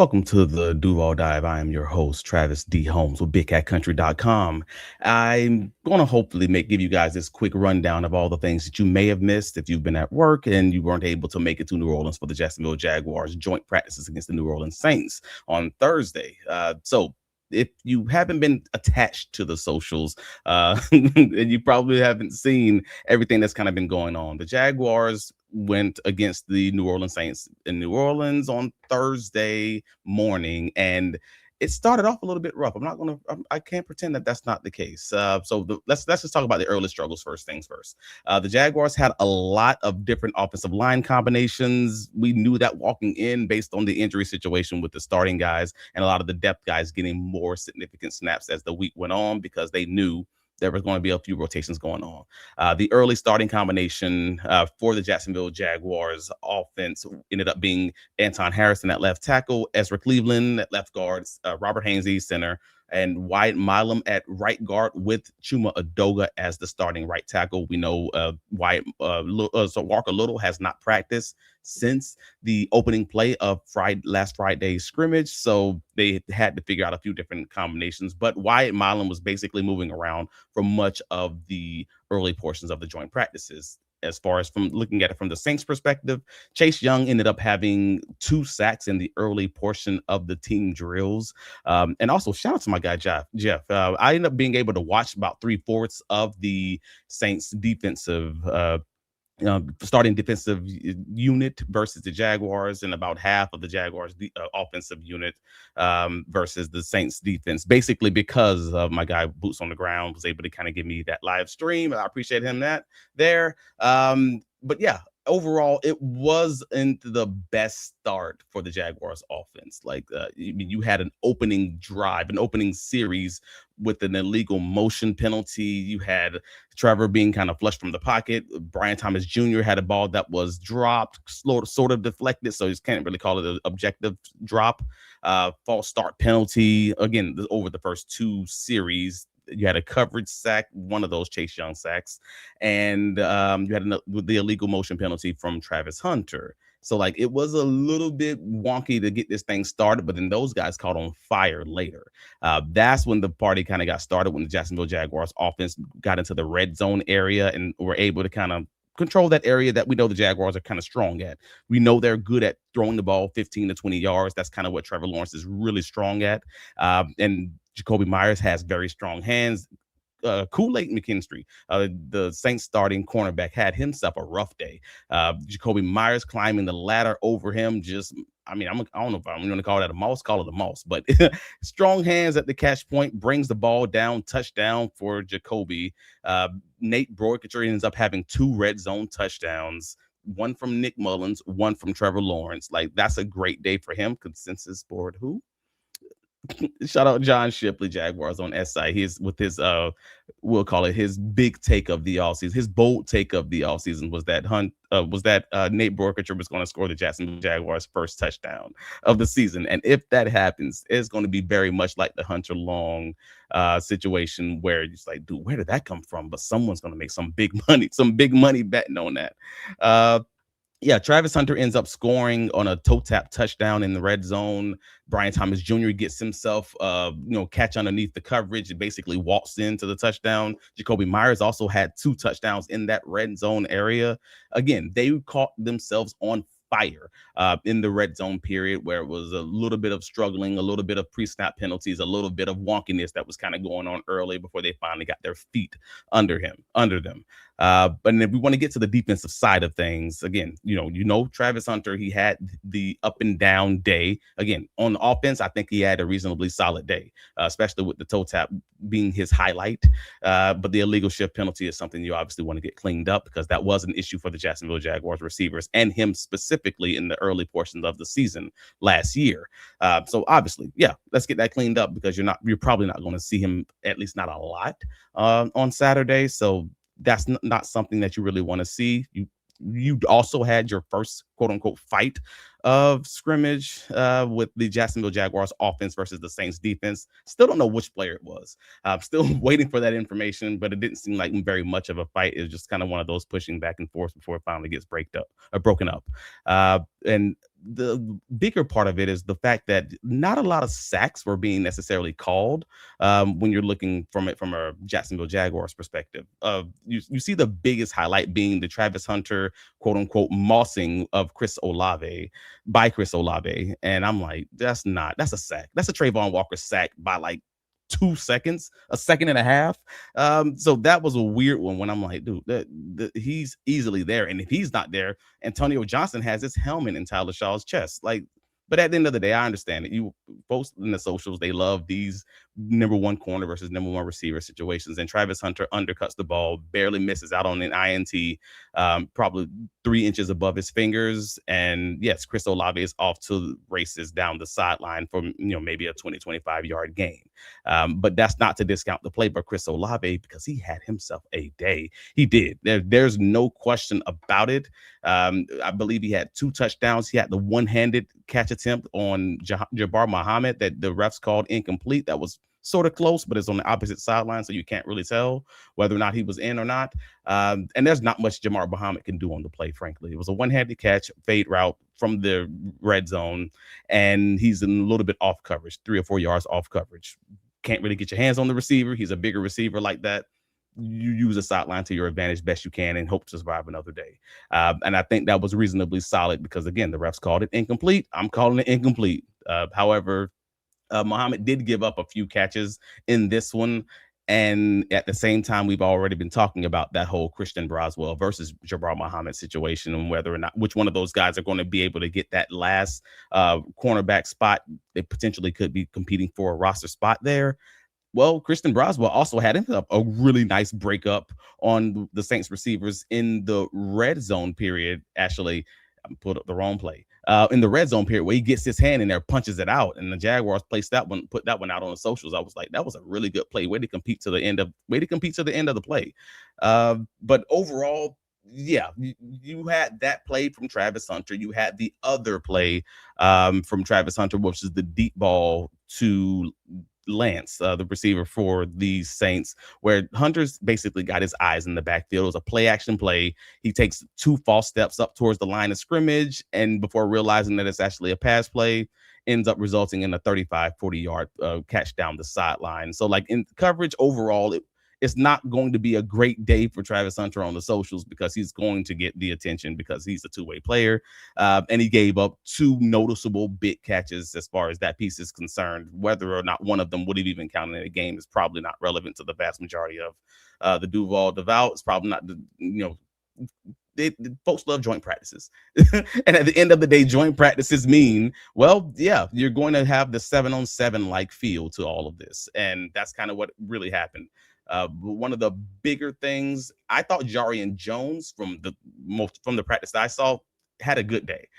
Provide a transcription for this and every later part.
Welcome to the Duval Dive. I am your host, Travis D. Holmes with BigCatCountry.com. I'm going to hopefully give you guys this quick rundown of all the things that you may have missed if you've been at work and you weren't able to make it to New Orleans for the Jacksonville Jaguars joint practices against the New Orleans Saints on Thursday. So if you haven't been attached to the socials, and you probably haven't seen everything that's kind of been going on, the Jaguars went against the New Orleans Saints in New Orleans on Thursday morning, and it started off a little bit rough. I can't pretend that that's not the case. Let's just talk about the early struggles first. Things first. The Jaguars had a lot of different offensive line combinations. We knew that walking in based on the injury situation with the starting guys and a lot of the depth guys getting more significant snaps as the week went on because they knew there was going to be a few rotations going on. The early starting combination for the Jacksonville Jaguars offense ended up being Anton Harrison at left tackle, Ezra Cleveland at left guard, Robert Hainsey center, and Wyatt Milam at right guard with Chuma Adoga as the starting right tackle. We know so Walker Little has not practiced since the opening play of last Friday's scrimmage, so they had to figure out a few different combinations. But Wyatt Milam was basically moving around for much of the early portions of the joint practices. As far as from looking at it from the Saints perspective, Chase Young ended up having 2 sacks in the early portion of the team drills. And also shout out to my guy, Jeff. I ended up being able to watch about 3/4 of the Saints defensive starting defensive unit versus the Jaguars, and about half of the Jaguars offensive unit versus the Saints defense, basically because of my guy Boots on the Ground was able to kind of give me that live stream. I appreciate him there. But yeah, overall, it wasn't the best start for the Jaguars offense. You had an opening drive, an opening series with an illegal motion penalty. You had Trevor being kind of flushed from the pocket. Brian Thomas Jr. had a ball that was dropped, sort of deflected, so you can't really call it an objective drop. False start penalty. Again, over the first 2 series, you had a coverage sack, one of those Chase Young sacks, and you had the illegal motion penalty from Travis Hunter. So it was a little bit wonky to get this thing started, but then those guys caught on fire later. That's when the party kind of got started, when the Jacksonville Jaguars offense got into the red zone area and were able to kind of control that area that we know the Jaguars are kind of strong at. We know they're good at throwing the ball 15 to 20 yards. That's kind of what Trevor Lawrence is really strong at. And Jacoby Myers has very strong hands. Kool-Aid McKinstry, the Saints starting cornerback, had himself a rough day. Jacoby Myers climbing the ladder over him. I don't know if I'm going to call that a mouse, call it a mouse, but strong hands at the catch point, brings the ball down, touchdown for Jacoby. Nate Broikature ends up having 2 red zone touchdowns, one from Nick Mullins, one from Trevor Lawrence. That's a great day for him. Consensus board who? Shout out John Shipley, Jaguars on SI. He's with his we'll call it his big take of the offseason. His bold take of the offseason was that Nate Broikature was going to score the Jacksonville Jaguars' first touchdown of the season. And if that happens, it's going to be very much like the Hunter Long situation, where it's like, dude, where did that come from? But someone's going to make some big money betting on that. Yeah, Travis Hunter ends up scoring on a toe tap touchdown in the red zone. Brian Thomas Jr. gets himself, catch underneath the coverage and basically walks into the touchdown. Jacoby Myers also had 2 touchdowns in that red zone area. Again, they caught themselves on fire in the red zone period, where it was a little bit of struggling, a little bit of pre-snap penalties, a little bit of wonkiness that was kind of going on early before they finally got their feet under them. But if we want to get to the defensive side of things, again, Travis Hunter, he had the up and down day. Again, on the offense, I think he had a reasonably solid day, especially with the toe tap being his highlight. But the illegal shift penalty is something you obviously want to get cleaned up, because that was an issue for the Jacksonville Jaguars receivers and him specifically in the early portions of the season last year. So obviously, yeah, let's get that cleaned up, because you're probably not going to see him, at least not a lot, on Saturday. So that's not something that you really want to see. You also had your first quote unquote fight of scrimmage with the Jacksonville Jaguars offense versus the Saints defense. Still don't know which player it was. I'm still waiting for that information, but it didn't seem like very much of a fight. It was just kind of one of those pushing back and forth before it finally gets broken up. And the bigger part of it is the fact that not a lot of sacks were being necessarily called when you're looking from it from a Jacksonville Jaguars perspective. You see the biggest highlight being the Travis Hunter quote unquote mossing of Chris Olave by Chris Olave. And I'm like, that's a sack. That's a Trayvon Walker sack by like 2 seconds, a second and a half. So that was a weird one when I'm like, dude, he's easily there. And if he's not there, Antonio Johnson has his helmet in Tyler Shaw's chest. Like, but at the end of the day, I understand it. You post in the socials, they love these number one corner versus number one receiver situations. And Travis Hunter undercuts the ball, barely misses out on an INT, probably 3 inches above his fingers. And yes, Chris Olave is off to the races down the sideline for maybe a 20-25 yard gain. But that's not to discount the play by Chris Olave because he had himself a day. He did. There's no question about it. I believe he had 2 touchdowns. He had the one-handed catch attempt on Jabbar Muhammad that the refs called incomplete. That was sort of close, but it's on the opposite sideline, so you can't really tell whether or not he was in or not. And there's not much Jabbar Muhammad can do on the play, frankly. It was a one-handed catch, fade route from the red zone, and he's in a little bit off coverage, 3 or 4 yards off coverage. Can't really get your hands on the receiver. He's a bigger receiver like that. You use a sideline to your advantage best you can and hope to survive another day. And I think that was reasonably solid because, again, the refs called it incomplete. I'm calling it incomplete. However, Muhammad did give up a few catches in this one. And at the same time, we've already been talking about that whole Christian Broswell versus Jabbar Muhammad situation and whether or not which one of those guys are going to be able to get that last cornerback spot. They potentially could be competing for a roster spot there. Well, Christian Broswell also had himself a really nice breakup on the Saints receivers in the red zone period. Actually, I put up the wrong play. In the red zone period where he gets his hand in there, punches it out, and the Jaguars put that one out on the socials. I was like, that was a really good play. Way to compete to the end of the play. But overall, yeah, you had that play from Travis Hunter. You had the other play from Travis Hunter, which is the deep ball to Lance, the receiver for the Saints, where Hunter's basically got his eyes in the backfield. It was a play action play. He takes 2 false steps up towards the line of scrimmage, and before realizing that it's actually a pass play, ends up resulting in a 35-40 yard catch down the sideline. So like in coverage overall, it's not going to be a great day for Travis Hunter on the socials because he's going to get the attention because he's a two-way player. And he gave up 2 noticeable big catches as far as that piece is concerned. Whether or not one of them would have even counted in a game is probably not relevant to the vast majority of the Duuuval. It's probably not, folks love joint practices. And at the end of the day, joint practices mean, well, yeah, you're going to have the 7-on-7 like feel to all of this. And that's kind of what really happened. One of the bigger things, I thought Jarian Jones from the practice I saw had a good day.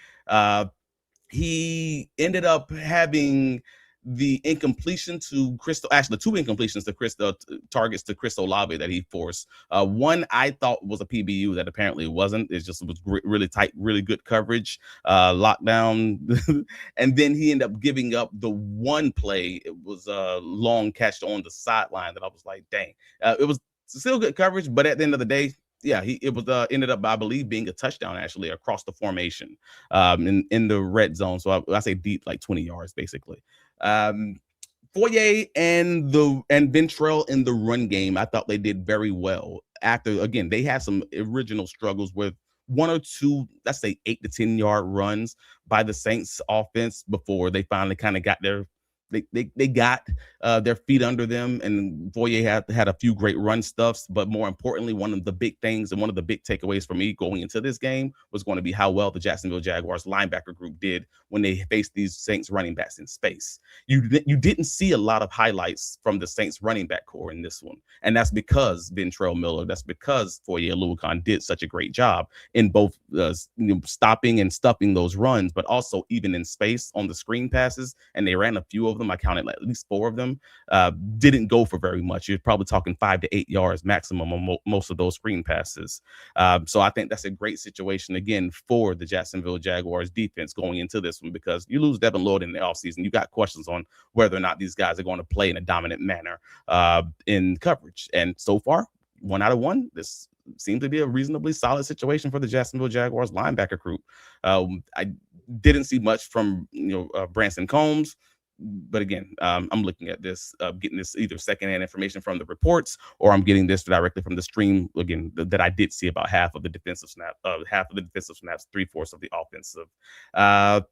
He ended up having the incompletion to Crystal, actually 2 incompletions to Crystal, targets to Chris Olave that he forced. One I thought was a PBU that apparently wasn't. It just was really tight, really good coverage, lockdown. And then he ended up giving up the one play. It was a long catch on the sideline that I was like, dang. It was still good coverage, but at the end of the day, yeah, it was ended up, I believe, being a touchdown actually across the formation in the red zone. So I say deep, like 20 yards, basically. Foye and Ventrell in the run game, I thought they did very well. After, again, they had some original struggles with 1 or 2, let's say 8 to 10 yard runs by the Saints offense before they finally kind of got they got their feet under them, and Foye had a few great run stuffs. But more importantly, one of the big things and one of the big takeaways for me going into this game was going to be how well the Jacksonville Jaguars linebacker group did when they faced these Saints running backs in space. You didn't see a lot of highlights from the Saints running back core in this one, and that's because Ventrell Miller, that's because Foye Oluokun did such a great job in both stopping and stuffing those runs, but also even in space on the screen passes, and they ran a few of them. I counted at least 4 of them. Didn't go for very much. You're probably talking 5 to 8 yards maximum on most of those screen passes. So I think that's a great situation again for the Jacksonville Jaguars defense going into this one, because you lose Devin Lloyd in the offseason. You got questions on whether or not these guys are going to play in a dominant manner in coverage. And so far, 1 out of 1, this seems to be a reasonably solid situation for the Jacksonville Jaguars linebacker group. I Didn't see much from Branson Combs. But again, I'm looking at this, getting this either secondhand information from the reports, or I'm getting this directly from the stream. Again, that I did see about half of the defensive snaps, three-fourths of the offensive. Uh,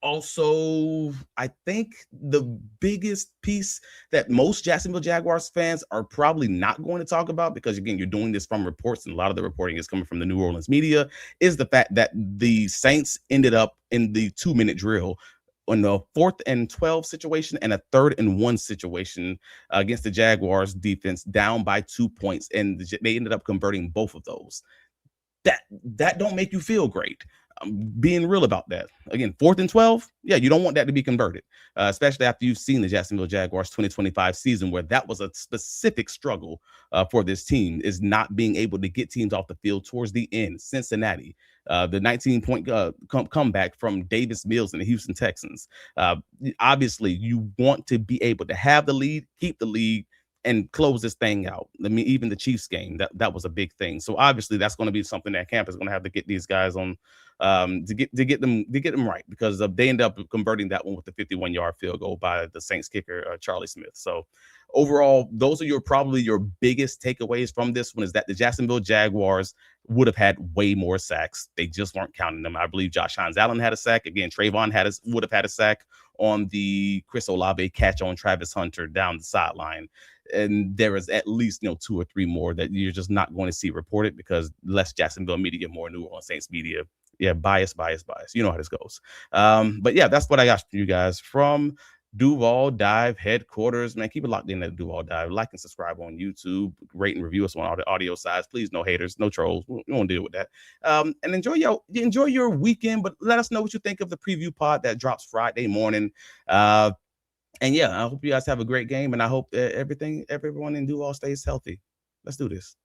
Also, I think the biggest piece that most Jacksonville Jaguars fans are probably not going to talk about, because again, you're doing this from reports and a lot of the reporting is coming from the New Orleans media, is the fact that the Saints ended up in the 2-minute drill on the 4th and 12 situation and a 3rd and 1 situation against the Jaguars defense, down by 2 points, and they ended up converting both of those. That don't make you feel great. I'm being real about that. Again, 4th and 12, yeah, you don't want that to be converted, especially after you've seen the Jacksonville Jaguars 2025 season, where that was a specific struggle for this team, is not being able to get teams off the field towards the end. Cincinnati, the 19-point comeback from Davis Mills and the Houston Texans. Obviously, you want to be able to have the lead, keep the lead, and close this thing out. I mean, even the Chiefs game, that was a big thing. So obviously, that's going to be something that camp is going to have to get these guys on, to get them right, because they end up converting that one with the 51-yard field goal by the Saints kicker Charlie Smith. So overall, those are probably your biggest takeaways from this one, is that the Jacksonville Jaguars would have had way more sacks. They just weren't counting them. I believe Josh Hines-Allen had a sack. Again, Trayvon would have had a sack on the Chris Olave catch on Travis Hunter down the sideline. And there is at least 2 or 3 more that you're just not going to see reported, because less Jacksonville media, more New Orleans Saints media. Yeah, bias. You know how this goes. But yeah, that's what I got for you guys from Duval Dive headquarters. Man, keep it locked in at Duval Dive. Like and subscribe on YouTube. Rate and review us on all the audio sides. Please, no haters, no trolls. We won't deal with that. And enjoy your weekend. But let us know what you think of the preview pod that drops Friday morning. And yeah, I hope you guys have a great game, and I hope that everyone in Duval stays healthy. Let's do this.